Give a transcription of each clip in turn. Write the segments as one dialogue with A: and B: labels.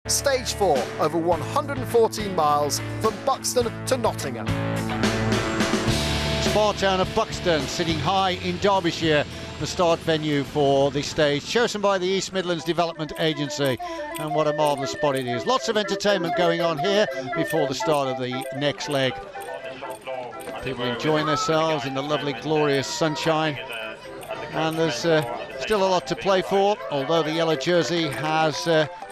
A: Stage 4, over 114 miles from Buxton to Nottingham.
B: Small town of Buxton, sitting high in Derbyshire, the start venue for the stage, chosen by the East Midlands Development Agency, and what a marvellous spot it is. Lots of entertainment going on here before the start of the next leg. People enjoying themselves in the lovely, glorious sunshine, and there's still a lot to play for, although the yellow jersey has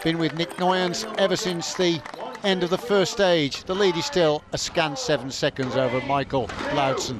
B: been with Nick Noyens ever since the end of the first stage. The lead is still a scant 7 seconds over Michael Loudson.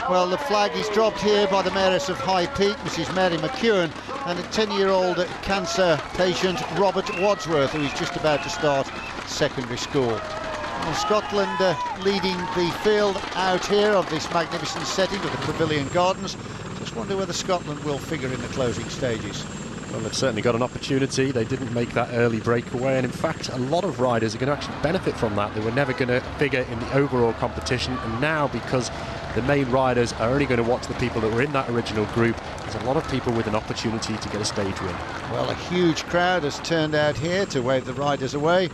B: Well, the flag is dropped here by the Mayoress of High Peak, Mrs. Mary McEwen, and a 10-year-old cancer patient, Robert Wadsworth, who is just about to start secondary school. Well, Scotland leading the field out here of this magnificent setting of the Pavilion Gardens. Just wonder whether Scotland will figure in the closing stages.
C: Well, they've certainly got an opportunity. They didn't make that early breakaway, and in fact a lot of riders are going to actually benefit from that. They were never going to figure in the overall competition, and now, because the main riders are only going to watch the people that were in that original group, there's a lot of people with an opportunity to get a stage win. Well,
B: a huge crowd has turned out here to wave the riders away,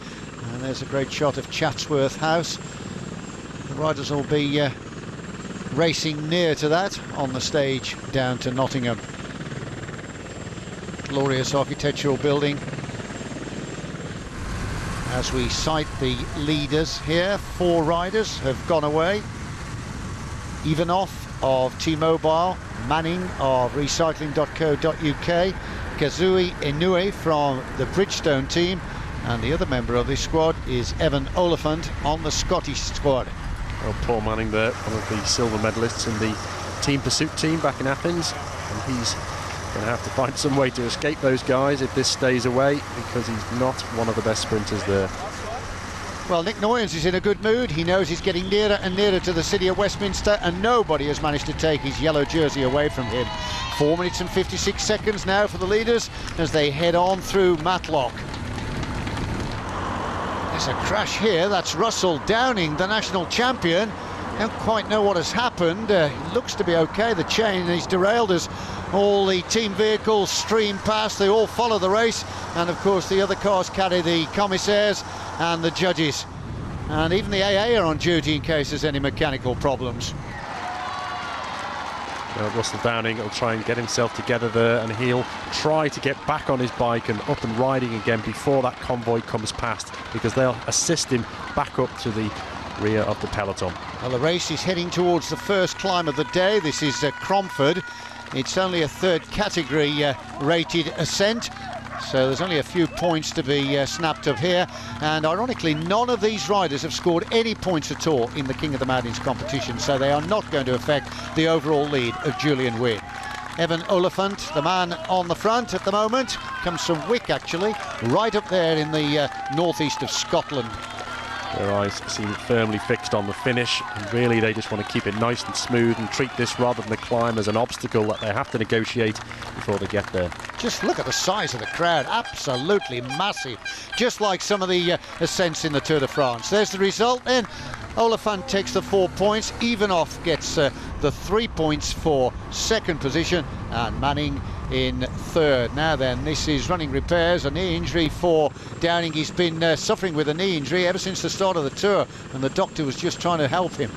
B: and there's a great shot of Chatsworth House. The riders will be racing near to that on the stage down to Nottingham. Glorious architectural building. As we sight the leaders here, 4 riders have gone away. Ivanoff of T-Mobile, Manning of recycling.co.uk, Kazui Inoue from the Bridgestone team, and the other member of this squad is Evan Oliphant on the Scottish squad.
C: Well, Paul Manning there, one of the silver medalists in the team pursuit team back in Athens, and he's going to have to find some way to escape those guys if this stays away, because he's not one of the best sprinters there.
B: Well, Nick Noyens is in a good mood. He knows he's getting nearer and nearer to the city of Westminster, and nobody has managed to take his yellow jersey away from him. 4 minutes and 56 seconds now for the leaders as they head on through Matlock. There's a crash here. That's Russell Downing, the national champion. Don't quite know what has happened. It looks to be okay. The chain is derailed as all the team vehicles stream past. They all follow the race, and of course the other cars carry the commissaires and the judges, and even the AA are on duty in case there's any mechanical problems.
C: Russell Downing will try and get himself together there, and he'll try to get back on his bike and up and riding again before that convoy comes past, because they'll assist him back up to the rear of the peloton.
B: Well, the race is heading towards the first climb of the day. This is Cromford. It's only a third category rated ascent, so there's only a few points to be snapped up here, and ironically none of these riders have scored any points at all in the King of the Mountains competition, so they are not going to affect the overall lead of Julian Wynne. Evan Oliphant, the man on the front at the moment, comes from Wick actually, right up there in the northeast of Scotland.
C: Their eyes seem firmly fixed on the finish, and really they just want to keep it nice and smooth and treat this rather than the climb as an obstacle that they have to negotiate before they get there.
B: Just look at the size of the crowd, absolutely massive, just like some of the ascents in the Tour de France. There's the result then. Oliphant takes the 4 points, Ivanoff gets the 3 points for second position, and Manning in third. Now then, this is running repairs, a knee injury for Downing. He's been suffering with a knee injury ever since the start of the Tour, and the doctor was just trying to help him.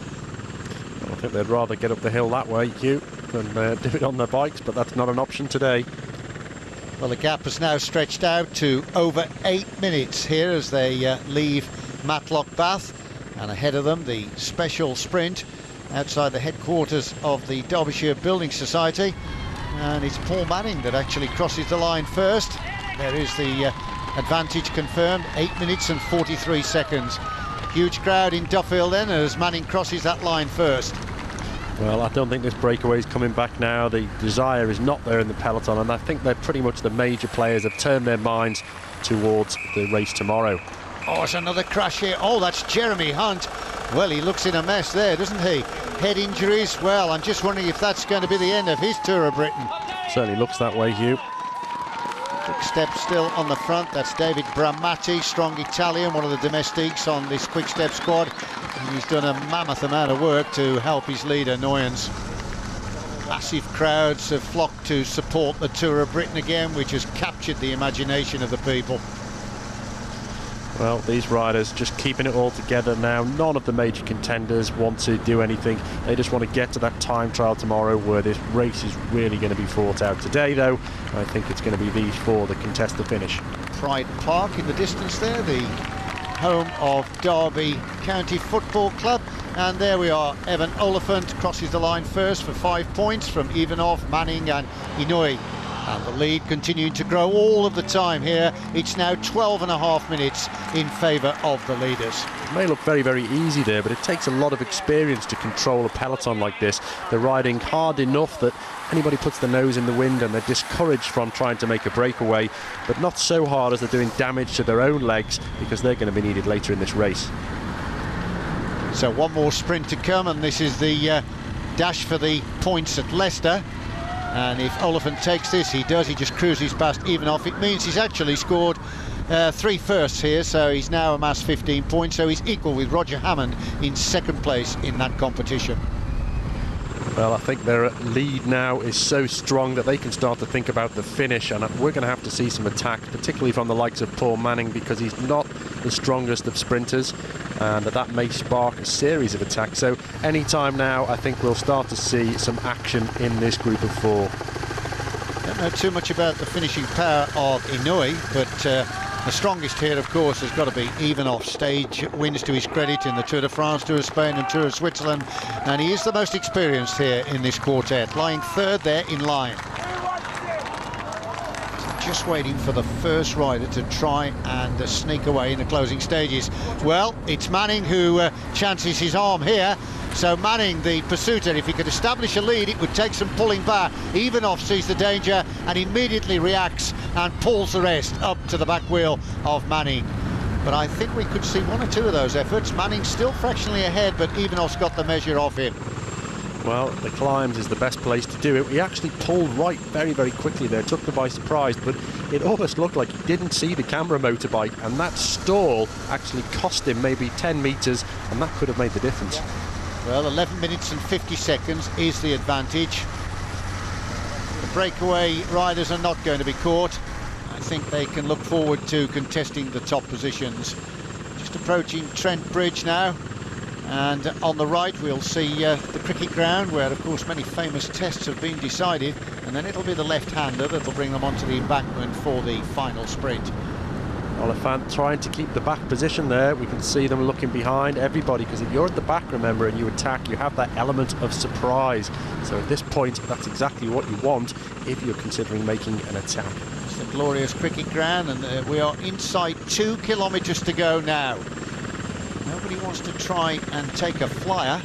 C: Well, I think they'd rather get up the hill that way, Hugh, than do it on their bikes, but that's not an option today.
B: Well, the gap has now stretched out to over 8 minutes here as they leave Matlock Bath, and ahead of them the special sprint outside the headquarters of the Derbyshire Building Society, and it's Paul Manning that actually crosses the line first. There is the advantage confirmed, 8 minutes and 43 seconds. Huge crowd in Duffield then as Manning crosses that line first.
C: Well, I don't think this breakaway is coming back now. The desire is not there in the peloton, and I think they're pretty much the major players have turned their minds towards the race tomorrow.
B: Oh, it's another crash here. Oh, that's Jeremy Hunt. Well, he looks in a mess there, doesn't he? Head injuries. Well, I'm just wondering if that's going to be the end of his Tour of Britain.
C: Certainly looks that way, Hugh.
B: Quick Step still on the front. That's David Bramatti, strong Italian, one of the domestiques on this Quick Step squad. And he's done a mammoth amount of work to help his leader, Noyens. Massive crowds have flocked to support the Tour of Britain again, which has captured the imagination of the people.
C: Well, these riders just keeping it all together now. None of the major contenders want to do anything. They just want to get to that time trial tomorrow where this race is really going to be fought out. Today, though, I think it's going to be these four that contest the finish.
B: Pride Park in the distance there, the home of Derby County Football Club. And there we are, Evan Oliphant crosses the line first for 5 points from Ivanov, Manning and Inouye. And the lead continuing to grow all of the time here. It's now 12.5 minutes in favour of the leaders.
C: It may look very, very easy there, but it takes a lot of experience to control a peloton like this. They're riding hard enough that anybody puts their nose in the wind and they're discouraged from trying to make a breakaway, but not so hard as they're doing damage to their own legs, because they're going to be needed later in this race.
B: So one more sprint to come, and this is the dash for the points at Leicester. And if Oliphant takes this, he does, he just cruises past Ivanov. It means he's actually scored 3 firsts here, so he's now amassed 15 points, so he's equal with Roger Hammond in second place in that competition.
C: Well, I think their lead now is so strong that they can start to think about the finish, and we're going to have to see some attack, particularly from the likes of Paul Manning, because he's not the strongest of sprinters, and that may spark a series of attacks. So any time now, I think we'll start to see some action in this group of four.
B: Don't know too much about the finishing power of Inouye, but the strongest here, of course, has got to be Ivanov. Stage wins to his credit in the Tour de France, Tour of Spain and Tour of Switzerland, and he is the most experienced here in this quartet, lying third there in line. Just waiting for the first rider to try and sneak away in the closing stages. Well, it's Manning who chances his arm here. So Manning, the pursuiter, if he could establish a lead, it would take some pulling back. Ivanov sees the danger and immediately reacts and pulls the rest up to the back wheel of Manning. But I think we could see 1 or 2 of those efforts. Manning's still fractionally ahead, but Ivanov's got the measure of him.
C: Well, the climbs is the best place to do it. He actually pulled right very, very quickly there, took them by surprise, but it almost looked like he didn't see the camera motorbike, and that stall actually cost him maybe 10 metres, and that could have made the difference.
B: Well, 11 minutes and 50 seconds is the advantage. The breakaway riders are not going to be caught. I think they can look forward to contesting the top positions. Just approaching Trent Bridge now. And on the right we'll see the cricket ground, where of course many famous tests have been decided, and then it'll be the left-hander that'll bring them onto the embankment for the final sprint.
C: Oliphant trying to keep the back position there. We can see them looking behind everybody, because if you're at the back, remember, and you attack, you have that element of surprise. So at this point, that's exactly what you want if you're considering making an attack.
B: It's the glorious cricket ground, and we are inside 2 kilometres to go now. Nobody wants to try and take a flyer,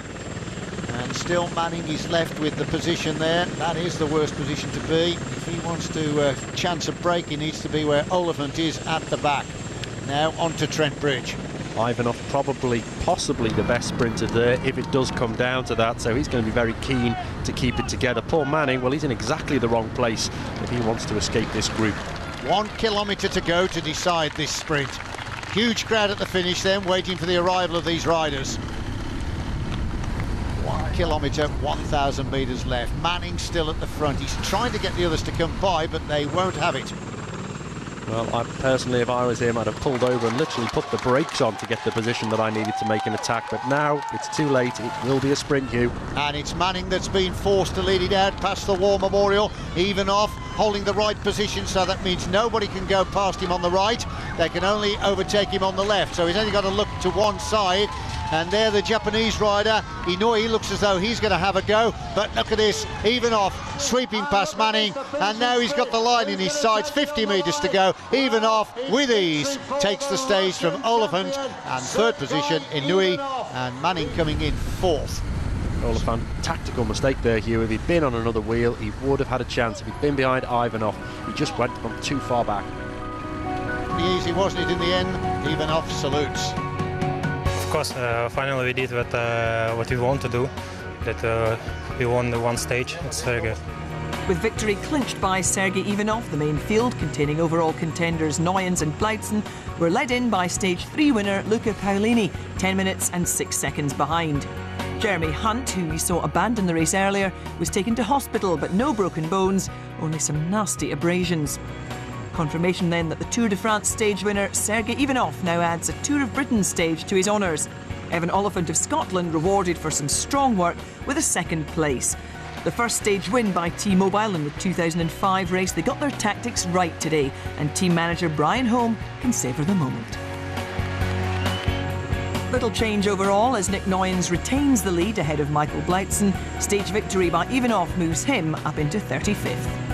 B: and still Manning is left with the position there. That is the worst position to be. If he wants to chance a break, he needs to be where Oliphant is at the back. Now onto Trent Bridge.
C: Ivanov possibly the best sprinter there if it does come down to that, so he's going to be very keen to keep it together. Paul Manning, well, he's in exactly the wrong place if he wants to escape this group.
B: 1 kilometre to go to decide this sprint. Huge crowd at the finish then, waiting for the arrival of these riders. 1 kilometre, 1,000 metres left. Manning still at the front. He's trying to get the others to come by, but they won't have it.
C: Well, I personally, if I was him, I'd have pulled over and literally put the brakes on to get the position that I needed to make an attack. But now it's too late. It will be a sprint, Hugh.
B: And it's Manning that's been forced to lead it out past the War Memorial. Ivanov holding the right position, so that means nobody can go past him on the right. They can only overtake him on the left. So he's only got to look to one side. And there the Japanese rider, Inouye, looks as though he's going to have a go. But look at this, Ivanov sweeping past Manning, and now he's got the line in his sights, 50 metres to go. Ivanov, with ease, takes the stage from Oliphant, and third position, Inouye, and Manning coming in fourth.
C: Oliphant, tactical mistake there, Hugh. If he'd been on another wheel, he would have had a chance. If he'd been behind Ivanov, he just went from too far back.
B: Pretty easy, wasn't it, in the end? Ivanov salutes.
D: Of course, finally we did what we want to do, that we won the one stage. It's very good.
E: With victory clinched by Sergei Ivanov, the main field, containing overall contenders Nuyens and Buxton, were led in by Stage 3 winner Luca Paolini, 10 minutes and 6 seconds behind. Jeremy Hunt, who we saw abandon the race earlier, was taken to hospital, but no broken bones, only some nasty abrasions. Confirmation then that the Tour de France stage winner Sergei Ivanov now adds a Tour of Britain stage to his honours. Evan Oliphant of Scotland rewarded for some strong work with a second place. The first stage win by T-Mobile in the 2005 race. They got their tactics right today, and team manager Brian Holm can savour the moment. Little change overall as Nick Noyens retains the lead ahead of Michael Blytson. Stage victory by Ivanov moves him up into 35th.